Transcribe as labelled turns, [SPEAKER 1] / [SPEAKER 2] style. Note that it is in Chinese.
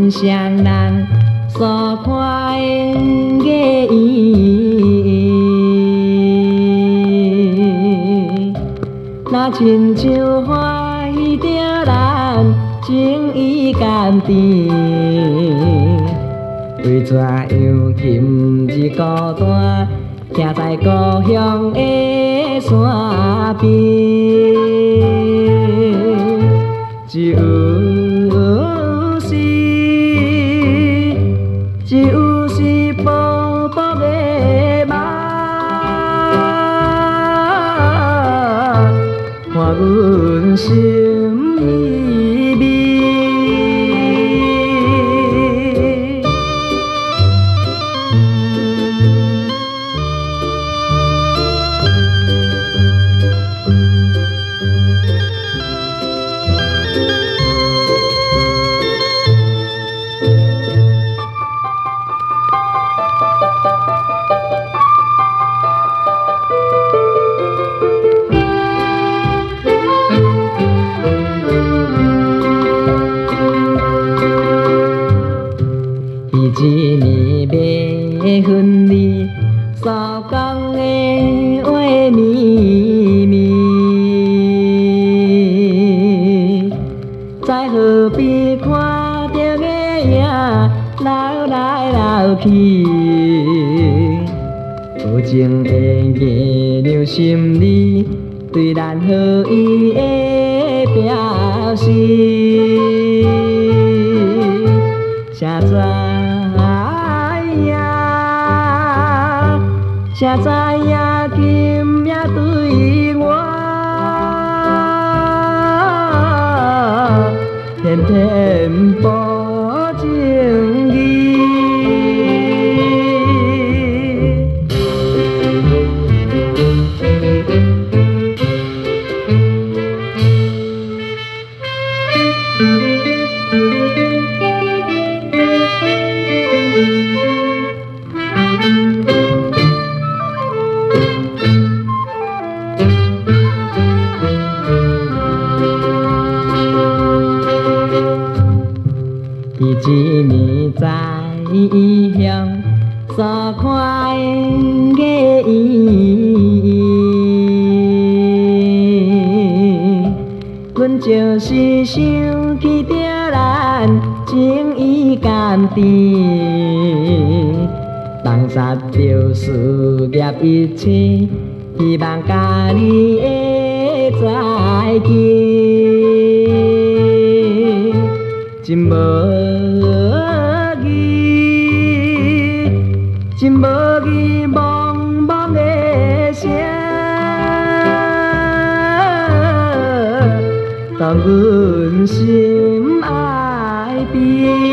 [SPEAKER 1] 心上人所看的艺，若亲像欢喜着咱情意甘甜，为怎样今日孤单，徛在故乡的山边，只有是薄薄的梦，看阮心依偎。一年要分离，所讲的话绵绵，在河边看到的影流来流去，无情的月亮心里对咱好意的表示，谁知谁知影今夜对我偏偏无情义。伊一年在异乡所看的意，阮就是想起着咱情意甘甜，放下着思念一切，希望甲你会再见。真无义茫茫的声，当阮心爱变。